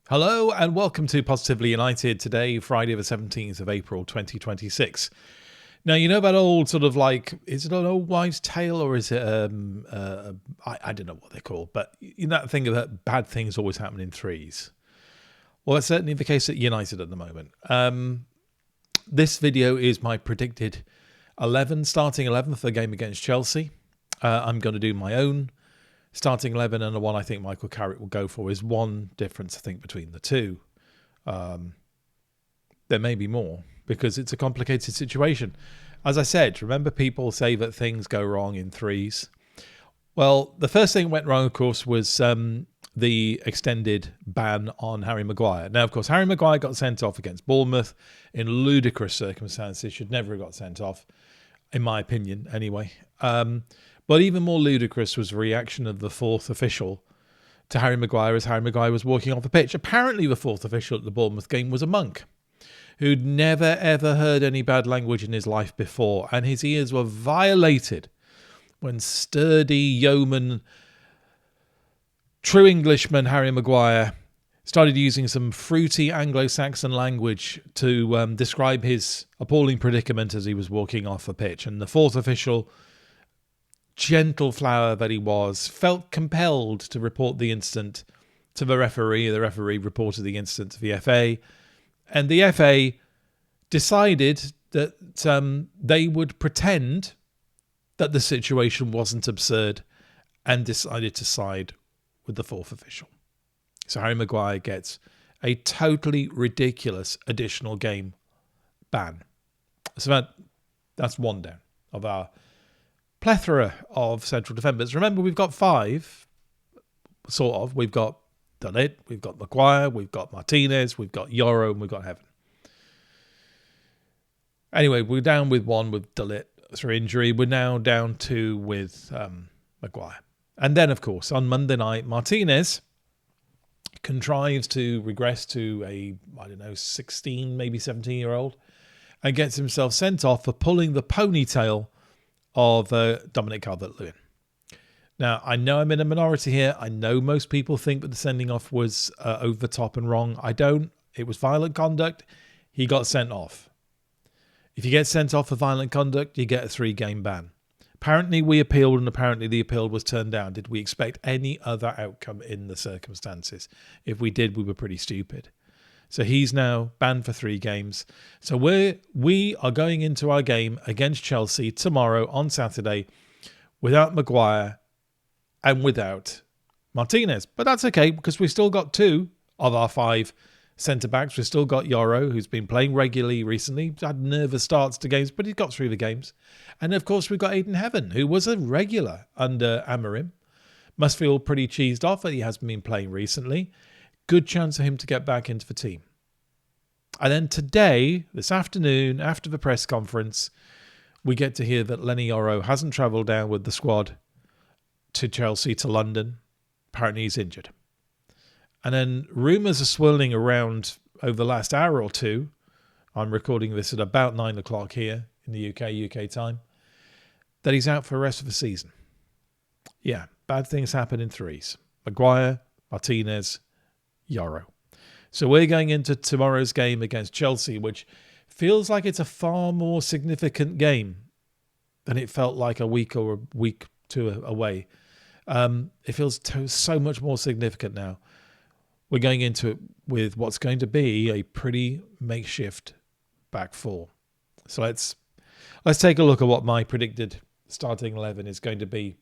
Hello and welcome to Positively United. Today, Friday the 17th of April 2026. Now, you know that old sort of like, is it an old wives' tale or is it, I don't know what they're called, but you know that thing that bad things always happen in threes. Well, that's certainly the case at United at the moment. This video is my predicted starting 11 for the game against Chelsea. I'm going to do my own starting 11, and the one I think Michael Carrick will go for is one difference, I think, between the two. There may be more because it's a complicated situation. As I said, remember people say that things go wrong in threes. Well, the first thing that went wrong, of course, was the extended ban on Harry Maguire. Now, of course, Harry Maguire got sent off against Bournemouth in ludicrous circumstances. Should never have got sent off, in my opinion, anyway. But even more ludicrous was the reaction of the fourth official to Harry Maguire as Harry Maguire was walking off the pitch. Apparently the fourth official at the Bournemouth game was a monk who'd never ever heard any bad language in his life before, and his ears were violated when sturdy yeoman, true Englishman Harry Maguire started using some fruity Anglo-Saxon language to describe his appalling predicament as he was walking off the pitch. And the fourth official, gentle flower that he was, felt compelled to report the incident to the referee. The referee reported the incident to the FA, and the FA decided that they would pretend that the situation wasn't absurd and decided to side with the fourth official. So Harry Maguire gets a totally ridiculous additional game ban. So that's one down of our plethora of central defenders. Remember, we've got five, sort of. We've got De Ligt, we've got Maguire, we've got Martinez, we've got Yoro, and we've got Heaven. Anyway, we're down with one with De Ligt through injury. We're now down two with Maguire. And then, of course, on Monday night, Martinez contrives to regress to a, 16, maybe 17-year-old and gets himself sent off for pulling the ponytail of Dominic Calvert-Lewin. Now, I know I'm in a minority here. I know most people think that the sending off was over the top and wrong. I don't. It was violent conduct. He got sent off. If you get sent off for violent conduct, you get a 3-game ban. Apparently, we appealed, and apparently the appeal was turned down. Did we expect any other outcome in the circumstances? If we did, we were pretty stupid. So he's now banned for 3 games. So we are going into our game against Chelsea tomorrow on Saturday without Maguire and without Martinez. But that's okay because we've still got 2 of our 5 centre-backs. We've still got Yoro, who's been playing regularly recently. He's had nervous starts to games, but he's got through the games. And of course, we've got Aiden Heaven, who was a regular under Amorim. Must feel pretty cheesed off that he hasn't been playing recently. Good chance for him to get back into the team. And then today, this afternoon, after the press conference, we get to hear that Lenny Yoro hasn't travelled down with the squad to Chelsea, to London. Apparently he's injured. And then rumours are swirling around over the last hour or two. I'm recording this at about 9 o'clock here in the UK time, that he's out for the rest of the season. Yeah, bad things happen in threes. Maguire, Martinez, Yoro. So we're going into tomorrow's game against Chelsea, which feels like it's a far more significant game than it felt like a week or a week two away. It feels so much more significant now. We're going into it with what's going to be a pretty makeshift back four. So let's take a look at what my predicted starting 11 is going to be.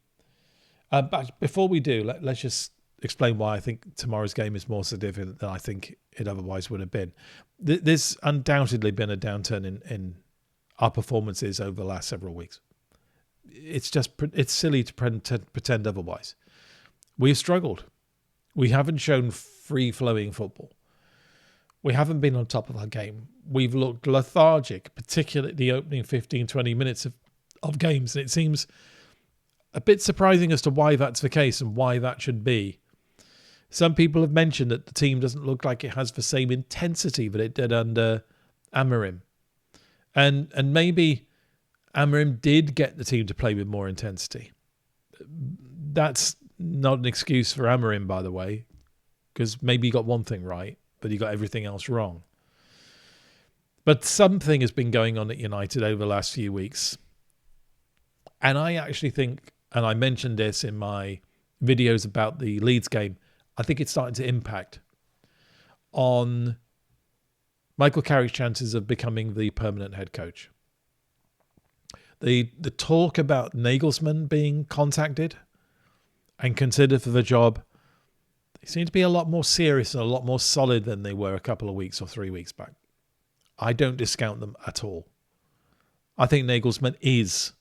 But before we do, let's just explain why I think tomorrow's game is more significant than I think it otherwise would have been. There's undoubtedly been a downturn in our performances over the last several weeks. It's silly to pretend otherwise. We've struggled. We haven't shown free-flowing football. We haven't been on top of our game. We've looked lethargic, particularly the opening 15, 20 minutes of games. And it seems a bit surprising as to why that's the case and why that should be. Some people have mentioned that the team doesn't look like it has the same intensity that it did under Amorim. And maybe Amorim did get the team to play with more intensity. That's not an excuse for Amorim, by the way, because maybe you got one thing right, but you got everything else wrong. But something has been going on at United over the last few weeks. And I actually think, and I mentioned this in my videos about the Leeds game, I think it's starting to impact on Michael Carrick's chances of becoming the permanent head coach. The talk about Nagelsmann being contacted and considered for the job, they seem to be a lot more serious and a lot more solid than they were a couple of weeks or 3 weeks back. I don't discount them at all. I think Nagelsmann is,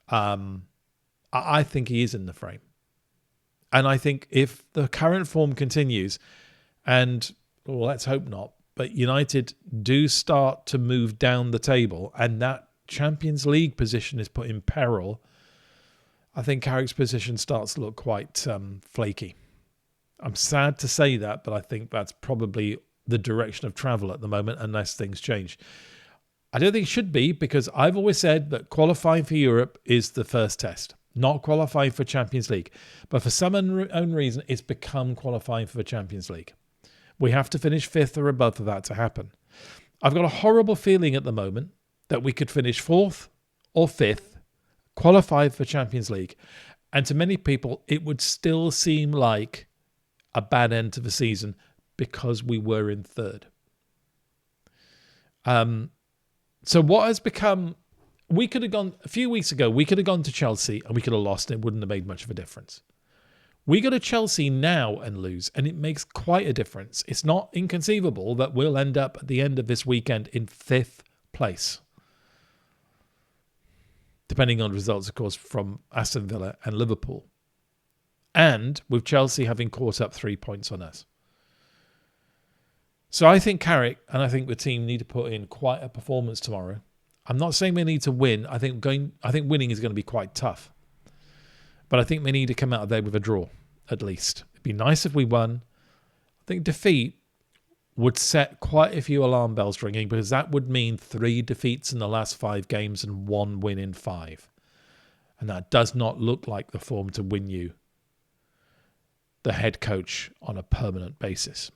I think he is in the frame. And I think if the current form continues, and well, let's hope not, but United do start to move down the table and that Champions League position is put in peril, I think Carrick's position starts to look quite flaky. I'm sad to say that, but I think that's probably the direction of travel at the moment unless things change. I don't think it should be, because I've always said that qualifying for Europe is the first test, not qualifying for Champions League. But for some unknown reason, it's become qualifying for the Champions League. We have to finish 5th or above for that to happen. I've got a horrible feeling at the moment that we could finish 4th or 5th, qualified for Champions League. And to many people, it would still seem like a bad end to the season because we were in 3rd. So what has become, we could have gone, a few weeks ago, we could have gone to Chelsea and we could have lost and it wouldn't have made much of a difference. We go to Chelsea now and lose, and it makes quite a difference. It's not inconceivable that we'll end up at the end of this weekend in 5th place. Depending on results, of course, from Aston Villa and Liverpool. And with Chelsea having caught up 3 points on us. So I think Carrick and I think the team need to put in quite a performance tomorrow. I'm not saying we need to win. I think winning is going to be quite tough. But I think we need to come out of there with a draw, at least. It'd be nice if we won. I think defeat would set quite a few alarm bells ringing, because that would mean 3 defeats in the last 5 games and 1 win in 5. And that does not look like the form to win you the head coach on a permanent basis.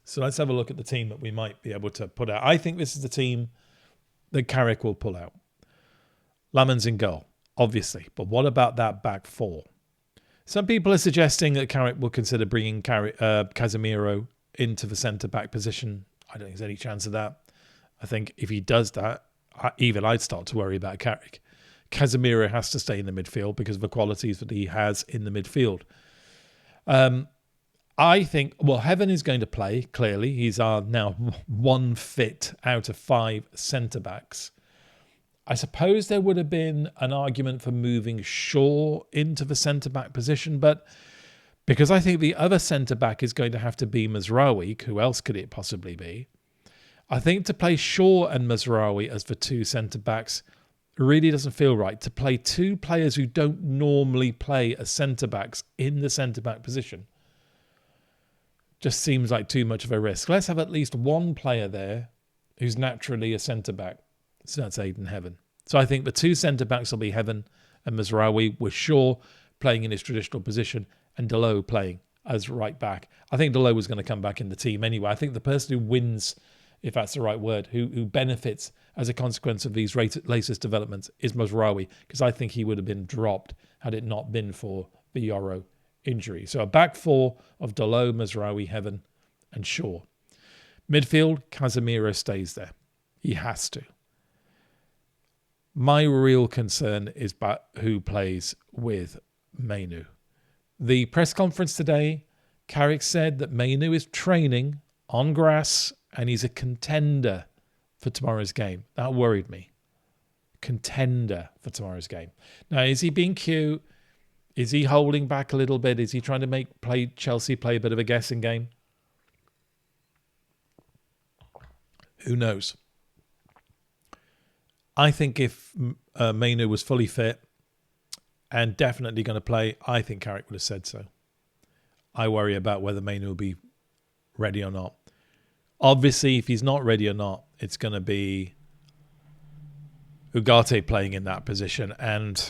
So let's have a look at the team that we might be able to put out. I think this is the team that Carrick will pull out. Lammens in goal, obviously. But what about that back 4? Some people are suggesting that Carrick will consider bringing Casemiro into the centre-back position. I don't think there's any chance of that. I think if he does that, even I'd start to worry about Carrick. Casemiro has to stay in the midfield because of the qualities that he has in the midfield. I think, well, Heaven is going to play, clearly. He's our now 1 fit out of 5 centre-backs. I suppose there would have been an argument for moving Shaw into the centre-back position, but because I think the other centre-back is going to have to be Mazraoui, who else could it possibly be? I think to play Shaw and Mazraoui as the 2 centre-backs really doesn't feel right. To play 2 players who don't normally play as centre-backs in the centre-back position just seems like too much of a risk. Let's have at least 1 player there who's naturally a centre-back. So that's Aiden Heaven. So I think the 2 centre-backs will be Heaven and Mazraoui, with Shaw playing in his traditional position and Dalot playing as right back. I think Dalot was going to come back in the team anyway. I think the person who wins, if that's the right word, who benefits as a consequence of these latest developments is Mazraoui, because I think he would have been dropped had it not been for the Yoro injury. So a back 4 of Dalot, Mazraoui, Heaven and Shaw. Midfield, Casemiro stays there. He has to. My real concern is about who plays with Mainu. The press conference today, Carrick said that Mainu is training on grass and he's a contender for tomorrow's game. That worried me. Contender for tomorrow's game. Now, is he being cute? Is he holding back a little bit? Is he trying to play Chelsea play a bit of a guessing game? Who knows? I think if Mainu was fully fit and definitely going to play, I think Carrick would have said so. I worry about whether Mainu will be ready or not. Obviously, if he's not ready or not, it's going to be Ugarte playing in that position. And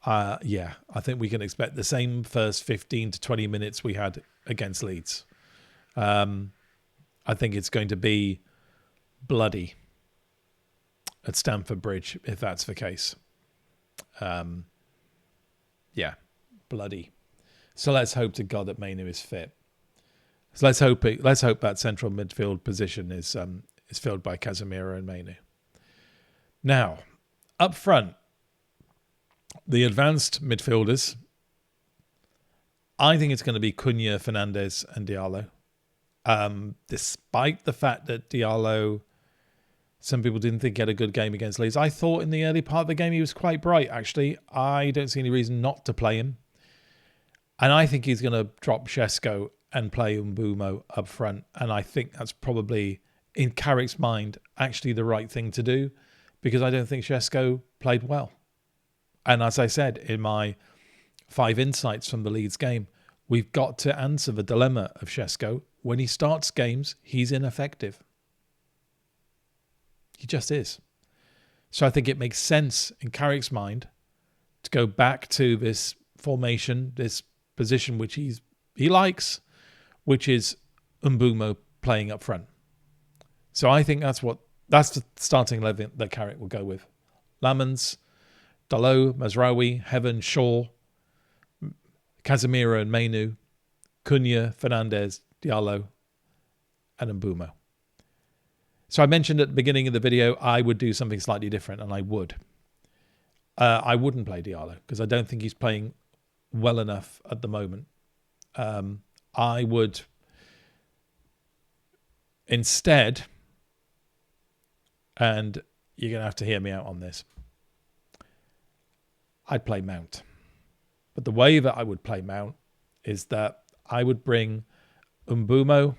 Yeah, I think we can expect the same first 15 to 20 minutes we had against Leeds. I think it's going to be bloody at Stamford Bridge, if that's the case. Yeah, bloody. So let's hope to God that Mainu is fit. So let's hope that central midfield position is filled by Casemiro and Mainu. Now, up front, the advanced midfielders, I think it's going to be Cunha, Fernandes and Diallo. Despite the fact that Diallo, some people didn't think he had a good game against Leeds. I thought in the early part of the game he was quite bright, actually. I don't see any reason not to play him. And I think he's going to drop Šeško and play Mbeumo up front. And I think that's probably, in Carrick's mind, actually the right thing to do, because I don't think Šeško played well. And as I said in my 5 insights from the Leeds game, we've got to answer the dilemma of Šeško. When he starts games, he's ineffective. He just is. So I think it makes sense in Carrick's mind to go back to this formation, this position which he likes, which is Mbeumo playing up front. So I think that's the starting 11 that Carrick will go with. Lamens, Dalot, Mazraoui, Heaven, Shaw, Casemiro and Mainu, Cunha, Fernandes, Diallo, and Mbeumo. So I mentioned at the beginning of the video I would do something slightly different, and I would. I wouldn't play Diallo because I don't think he's playing well enough at the moment. I would instead, and you're going to have to hear me out on this, I'd play Mount. But the way that I would play Mount is that I would bring Mbeumo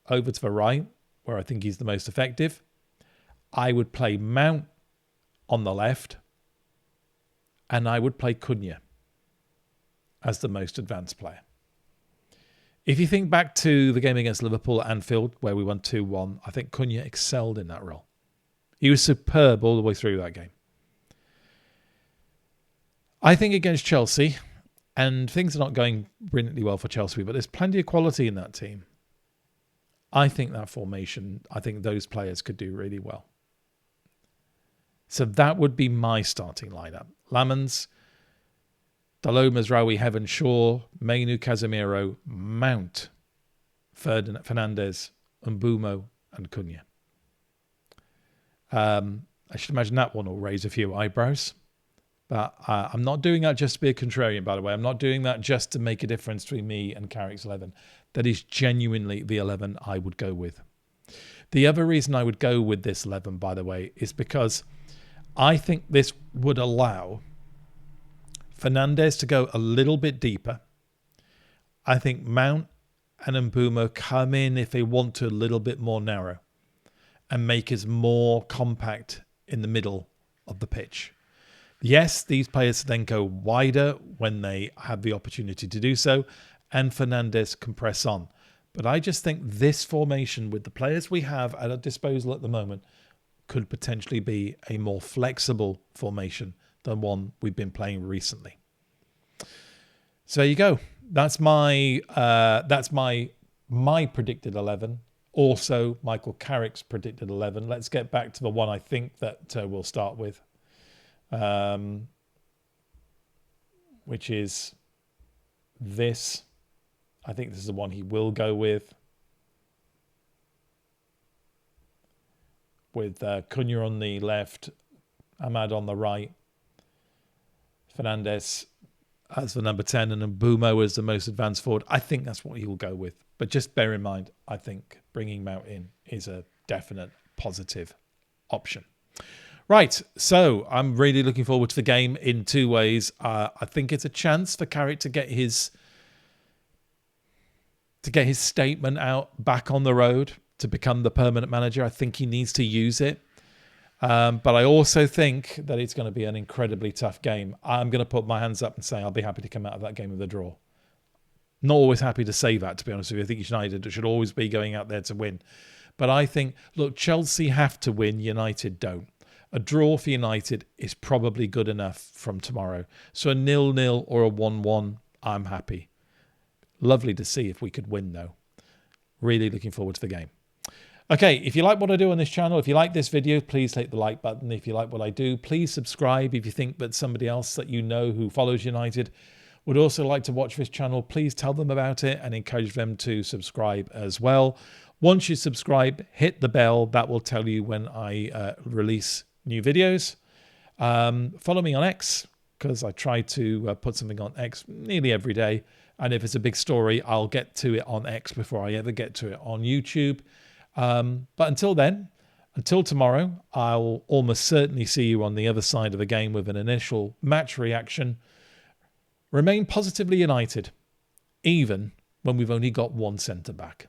over to the right, where I think he's the most effective. I would play Mount on the left, and I would play Cunha as the most advanced player. If you think back to the game against Liverpool at Anfield, where we won 2-1, I think Cunha excelled in that role. He was superb all the way through that game. I think against Chelsea, and things are not going brilliantly well for Chelsea, but there's plenty of quality in that team. I think that formation, I think those players could do really well. So that would be my starting lineup. Lamens, Dalot, Mazraoui, Heaven, Shaw, Mainu, Casemiro, Mount, Fernandes, Mbeumo, and Cunha. I should imagine that one will raise a few eyebrows. But I'm not doing that just to be a contrarian, by the way. I'm not doing that just to make a difference between me and Carrick's 11. That is genuinely the 11 I would go with. The other reason I would go with this 11, by the way, is because I think this would allow Fernandes to go a little bit deeper. I think Mount and Mbeumo come in, if they want to, a little bit more narrow and make us more compact in the middle of the pitch. Yes, these players then go wider when they have the opportunity to do so, and Fernandes can press on. But I just think this formation, with the players we have at our disposal at the moment, could potentially be a more flexible formation than one we've been playing recently. So there you go. That's my predicted 11. Also, Michael Carrick's predicted 11. Let's get back to the one I think that we'll start with. Which is this. I think this is the one he will go with Cunha on the left, Ahmad on the right, Fernandes as the number 10, and Mbeumo as the most advanced forward. I think that's what he will go with. But just bear in mind, I think bringing Mount in is a definite positive option. Right, so I'm really looking forward to the game in 2 ways. I think it's a chance for Carrick to get his statement out back on the road to become the permanent manager. I think he needs to use it. But I also think that it's going to be an incredibly tough game. I'm going to put my hands up and say I'll be happy to come out of that game with a draw. Not always happy to say that, to be honest with you. I think United should always be going out there to win. But I think, look, Chelsea have to win. United don't. A draw for United is probably good enough from tomorrow. So a 0-0 or a 1-1, I'm happy. Lovely to see if we could win, though. Really looking forward to the game. Okay, if you like what I do on this channel, if you like this video, please hit the like button. If you like what I do, please subscribe. If you think that somebody else that you know who follows United would also like to watch this channel, please tell them about it and encourage them to subscribe as well. Once you subscribe, hit the bell. That will tell you when I release new videos. Follow me on X, because I try to put something on X nearly every day. And if it's a big story, I'll get to it on X before I ever get to it on YouTube. But until then, until tomorrow, I'll almost certainly see you on the other side of the game with an initial match reaction. Remain positively United, even when we've only got one centre back.